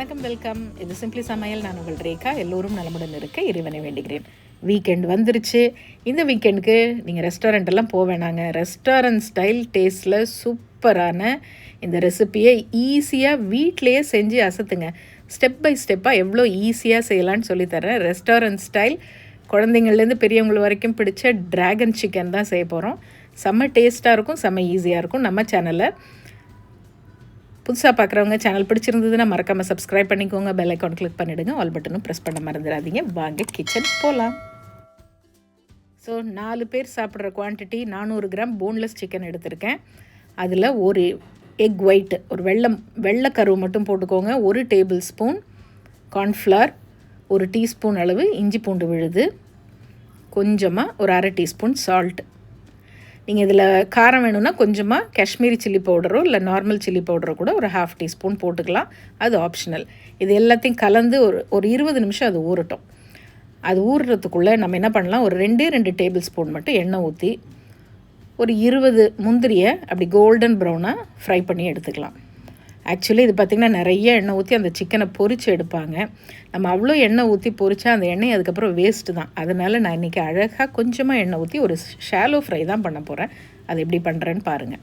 வணக்கம், வெல்கம். இது சிம்பிளி சமையல். நான் உங்கள் ரேகா. எல்லோரும் நலமுடன் இருக்க இறைவனை வேண்டுகிறேன். வீக்கெண்ட் வந்துருச்சு. இந்த வீக்கெண்டுக்கு நீங்கள் ரெஸ்டாரண்ட்டெல்லாம் போக வேணாங்க. ரெஸ்டாரண்ட் ஸ்டைல் டேஸ்ட்டில் சூப்பரான இந்த ரெசிப்பியை ஈஸியாக வீட்டிலையே செஞ்சு அசத்துங்க. ஸ்டெப் பை ஸ்டெப்பாக எவ்வளோ ஈஸியாக செய்யலான்னு சொல்லித்தரேன். ரெஸ்டாரண்ட் ஸ்டைல் குழந்தைங்கள்லேருந்து பெரியவங்க வரைக்கும் பிடிச்ச ட்ராகன் சிக்கன் தான் செய்ய போகிறோம். செம்ம டேஸ்ட்டாக இருக்கும், செம்ம ஈஸியாக இருக்கும். நம்ம சேனலை புதுசாக பார்க்குறவங்க சேனல் பிடிச்சிருந்ததுன்னா மறக்காமல் சப்ஸ்கிரைப் பண்ணிக்கோங்க. பெல் ஐக்கான் கிளிக் பண்ணிவிடுங்க. ஆல் பட்டனும் ப்ரெஸ் பண்ண மறந்துடாதீங்க. வாங்க கிச்சன் போகலாம். ஸோ 4 பேர் சாப்பிட்ற குவான்டிட்டி 400 கிராம் போன்லெஸ் சிக்கன் எடுத்திருக்கேன். அதில் ஒரு எக் ஒயிட்டு, ஒரு வெள்ளை கருவு மட்டும் போட்டுக்கோங்க. 1 டேபிள் ஸ்பூன் கார்ன்ஃப்ளவர், 1 டீஸ்பூன் அளவு இஞ்சி பூண்டு விழுது, கொஞ்சமாக ஒரு 1/2 டீஸ்பூன் சால்ட். நீங்கள் இதில் காரம் வேணும்னா கொஞ்சமாக காஷ்மீரி சில்லி பவுடரோ இல்லை நார்மல் சில்லி பவுடரோ கூட ஒரு 1/2 டீஸ்பூன் போட்டுக்கலாம். அது ஆப்ஷனல். இது எல்லாத்தையும் கலந்து ஒரு 20 நிமிஷம் அது ஊறட்டும். அது ஊறுறதுக்குள்ளே நம்ம என்ன பண்ணலாம், ஒரு 2 டேபிள் ஸ்பூன் மட்டும் எண்ணெய் ஊற்றி ஒரு 20 முந்திரியை அப்படி கோல்டன் ப்ரௌனாக ஃப்ரை பண்ணி எடுத்துக்கலாம். ஆக்சுவலி இது பார்த்திங்கன்னா நிறைய எண்ணெய் ஊற்றி அந்த சிக்கனை பொரித்து எடுப்பாங்க. நம்ம அவ்வளோ எண்ணெய் ஊற்றி பொரித்தா அந்த எண்ணெய் அதுக்கப்புறம் வேஸ்ட்டு தான். அதனால் நான் இன்றைக்கி அழகாக கொஞ்சமாக எண்ணெய் ஊற்றி ஒரு ஷாலோ ஃப்ரை தான் பண்ண போகிறேன். அது எப்படி பண்ணுறேன்னு பாருங்கள்.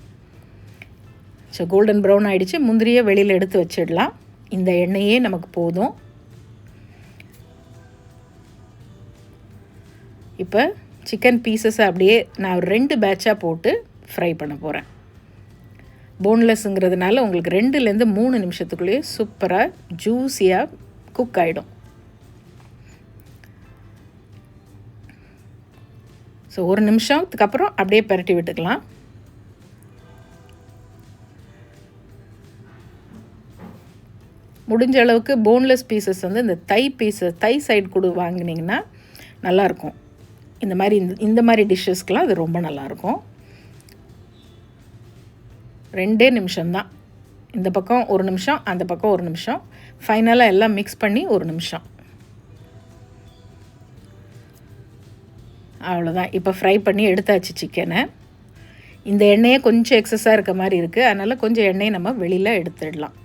ஸோ கோல்டன் ப்ரௌன் ஆகிடுச்சு. முந்திரியை வெளியில் எடுத்து வச்சிடலாம். இந்த எண்ணெயே நமக்கு போதும். இப்போ சிக்கன் பீசஸை அப்படியே நான் ஒரு 2 பேட்சாக போட்டு ஃப்ரை பண்ண போகிறேன். போன்லெஸ்ஸுங்கிறதுனால உங்களுக்கு 2லேருந்து 3 நிமிஷத்துக்குள்ளேயே சூப்பராக ஜூஸியாக குக் ஆகிடும். ஸோ 1 நிமிஷத்துக்கு அப்புறம் அப்படியே பரட்டி விட்டுக்கலாம். முடிஞ்ச அளவுக்கு போன்லெஸ் பீசஸ் வந்து இந்த தை சைடு கூட வாங்கினீங்கன்னா நல்லாயிருக்கும். இந்த மாதிரி டிஷ்ஷஸ்க்கெலாம் அது ரொம்ப நல்லாயிருக்கும். 2 நிமிஷம்தான். இந்த பக்கம் 1 நிமிஷம், அந்த பக்கம் 1 நிமிஷம், ஃபைனலாக எல்லாம் மிக்ஸ் பண்ணி 1 நிமிஷம். அவ்வளோதான். இப்போ ஃப்ரை பண்ணி எடுத்தாச்சு சிக்கனை. இந்த எண்ணெயே கொஞ்சம் எக்ஸஸாக இருக்க மாதிரி இருக்குது. அதனால் கொஞ்சம் எண்ணெயை நம்ம வெளியில் எடுத்துடலாம்.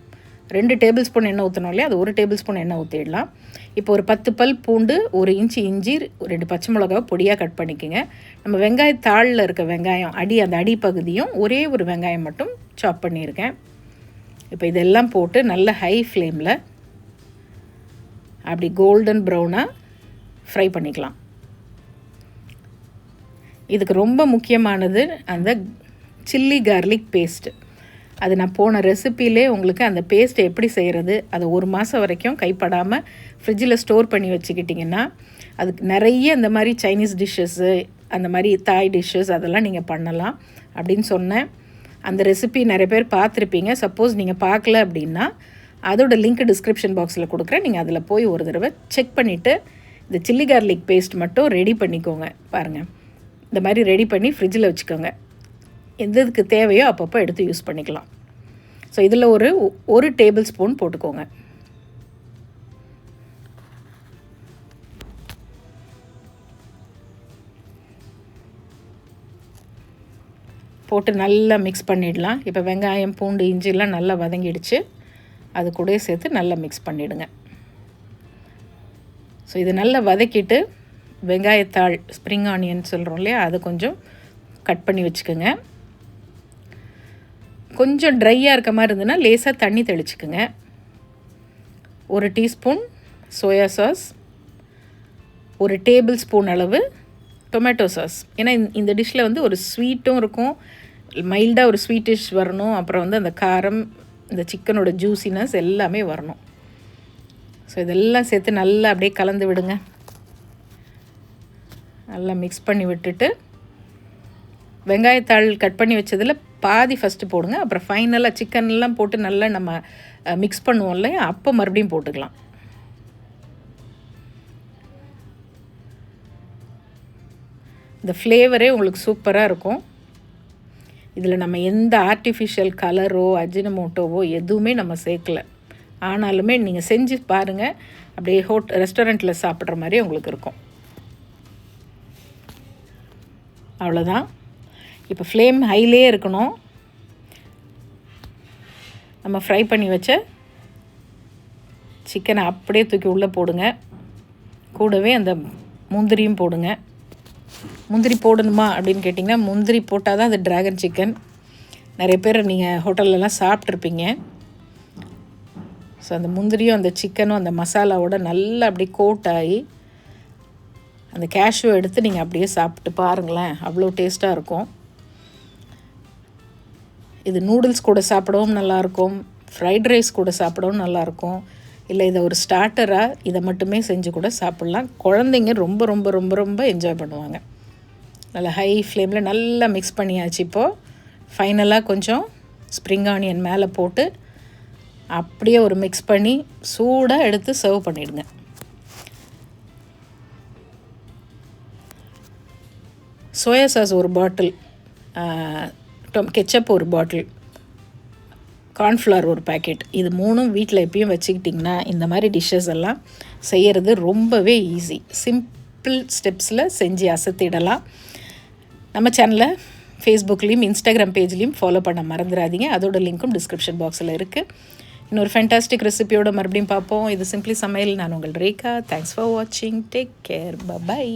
2 டேபிள் ஸ்பூன் எண்ணெய் ஊற்றணும் இல்லையா, அது 1 டேபிள் ஸ்பூன் எண்ணெய் ஊற்றிடலாம். இப்போ ஒரு 10 பல் பூண்டு, 1 இன்ச்சு இஞ்சி, 2 பச்சை மிளகாவை பொடியாக கட் பண்ணிக்கோங்க. நம்ம வெங்காயத்தாளில் இருக்க வெங்காயம் அந்த அடிப்பகுதியும் ஒரே ஒரு வெங்காயம் மட்டும் சாப் பண்ணியிருக்கேன். இப்போ இதெல்லாம் போட்டு நல்ல ஹை ஃப்ளேமில் அப்படி கோல்டன் ப்ரௌனாக ஃப்ரை பண்ணிக்கலாம். இதுக்கு ரொம்ப முக்கியமானது அந்த சில்லி கார்லிக் பேஸ்ட்டு. அது நான் போன ரெசிப்பிலே உங்களுக்கு அந்த பேஸ்ட்டை எப்படி செய்கிறது, அதை 1 மாதம் வரைக்கும் கைப்படாமல் ஃப்ரிட்ஜில் ஸ்டோர் பண்ணி வச்சுக்கிட்டிங்கன்னா அதுக்கு நிறைய இந்த மாதிரி சைனீஸ் டிஷ்ஷஸ்ஸு, அந்த மாதிரி தாய் டிஷ்ஷஸ் அதெல்லாம் நீங்கள் பண்ணலாம் அப்படின்னு சொன்னேன். அந்த ரெசிபி நிறைய பேர் பார்த்துருப்பீங்க. சப்போஸ் நீங்கள் பார்க்கல அப்படின்னா அதோட லிங்க் டிஸ்கிரிப்ஷன் பாக்ஸில் கொடுக்குறேன். நீங்கள் அதில் போய் ஒரு தடவை செக் பண்ணிவிட்டு இந்த சில்லி கார்லிக் பேஸ்ட் மட்டும் ரெடி பண்ணிக்கோங்க. பாருங்கள், இந்த மாதிரி ரெடி பண்ணி ஃப்ரிட்ஜில் வச்சுக்கோங்க. எதுக்கு தேவையோ அப்பப்போ எடுத்து யூஸ் பண்ணிக்கலாம். ஸோ இதில் ஒரு டேபிள் ஸ்பூன் போட்டுக்கோங்க. போட்டு நல்லா மிக்ஸ் பண்ணிடலாம். இப்போ வெங்காயம், பூண்டு, இஞ்சிலாம் நல்லா வதங்கிடுச்சு. அது கூட சேர்த்து நல்லா மிக்ஸ் பண்ணிவிடுங்க. ஸோ இது நல்லா வதக்கிட்டு வெங்காயத்தாள், ஸ்ப்ரிங் ஆனியன் சொல்கிறோம் இல்லையா, அதை கொஞ்சம் கட் பண்ணி வச்சுக்கோங்க. கொஞ்சம் ட்ரையாக இருக்க மாதிரி இருந்ததுன்னா லேசாக தண்ணி தெளிச்சுக்குங்க. 1 teaspoon soya sauce, 1 table spoon அளவு டொமேட்டோ சாஸ். ஏன்னா இந்த டிஷ்ஷில் வந்து ஒரு ஸ்வீட்டும் இருக்கும், மைல்டாக ஒரு ஸ்வீட்டிஷ் வரணும், அப்புறம் வந்து அந்த காரம், இந்த சிக்கனோட ஜூஸினஸ் எல்லாமே வரணும். ஸோ இதெல்லாம் சேர்த்து நல்லா அப்படியே கலந்து விடுங்க. நல்லா மிக்ஸ் பண்ணி விட்டுட்டு வெங்காயத்தாள் கட் பண்ணி வச்சதில் பாதி ஃபஸ்ட்டு போடுங்க. அப்புறம் ஃபைனலாக சிக்கன்லாம் போட்டு நல்லா நம்ம மிக்ஸ் பண்ணுவோம் இல்லையா, அப்போ மறுபடியும் போட்டுக்கலாம். இந்த ஃப்ளேவரே உங்களுக்கு சூப்பராக இருக்கும். இதில் நம்ம எந்த ஆர்டிஃபிஷியல் கலரோ அஜினமோட்டோவோ எதுவுமே நம்ம சேர்க்கலை. ஆனாலுமே நீங்கள் செஞ்சு பாருங்கள், அப்படியே ரெஸ்டாரண்ட்டில் சாப்பிட்ற மாதிரி உங்களுக்கு இருக்கும். அவ்வளோதான். இப்போ ஃப்ளேம் ஹைலே இருக்கணும். நம்ம ஃப்ரை பண்ணி வச்ச சிக்கனை அப்படியே தூக்கி உள்ளே போடுங்க. கூடவே அந்த முந்திரியும் போடுங்க. முந்திரி போடணுமா அப்படின்னு கேட்டிங்கன்னா, முந்திரி போட்டால் தான் அது ட்ராகன் சிக்கன். நிறைய பேர் நீங்கள் ஹோட்டல்லலாம் சாப்பிட்ருப்பீங்க. ஸோ அந்த முந்திரியும் அந்த சிக்கனும் அந்த மசாலாவோட நல்லா அப்படி கோட் ஆகி அந்த கேஷ்யூ எடுத்து நீங்கள் அப்படியே சாப்பிட்டு பாருங்களேன், அவ்வளோ டேஸ்ட்டாக இருக்கும். இது நூடுல்ஸ் கூட சாப்பிடவும் நல்லாயிருக்கும், ஃப்ரைட் ரைஸ் கூட சாப்பிடவும் நல்லாயிருக்கும். இல்லை இதை ஒரு ஸ்டார்டராக இதை மட்டுமே செஞ்சு கூட சாப்பிட்லாம். குழந்தைங்க ரொம்ப ரொம்ப ரொம்ப ரொம்ப என்ஜாய் பண்ணுவாங்க. நல்லா ஹை ஃப்ளேமில் நல்லா மிக்ஸ் பண்ணியாச்சு. இப்போது ஃபைனலாக கொஞ்சம் ஸ்ப்ரிங் ஆனியன் மேலே போட்டு அப்படியே ஒரு மிக்ஸ் பண்ணி சூடாக எடுத்து சர்வ் பண்ணிவிடுங்க. சோயா சாஸ் ஒரு பாட்டில், கெச்சப் ஒரு பாட்டில், கார்ன்ஃப்ளவர் ஒரு பேக்கெட், இது 3 வீட்டில் எப்பயும் வச்சுக்கிட்டிங்கன்னா இந்த மாதிரி டிஷ்ஷஸ் எல்லாம் செய்கிறது ரொம்பவே ஈஸி. சிம்பிள் ஸ்டெப்ஸில் செஞ்சு அசத்திடலாம். நம்ம சேனலை ஃபேஸ்புக்லேயும் இன்ஸ்டாகிராம் பேஜ்லேயும் ஃபாலோ பண்ண மறந்துடாதீங்க. அதோட லிங்க்கும் டிஸ்கிரிப்ஷன் பாக்ஸில் இருக்குது. இன்னொரு ஃபேண்டாஸ்டிக் ரெசிபியோட மறுபடியும் பார்ப்போம். இது சிம்பிளி சமையல். நான் உங்கள் ரேகா. தேங்க்ஸ் ஃபார் வாட்சிங். Take care. பை.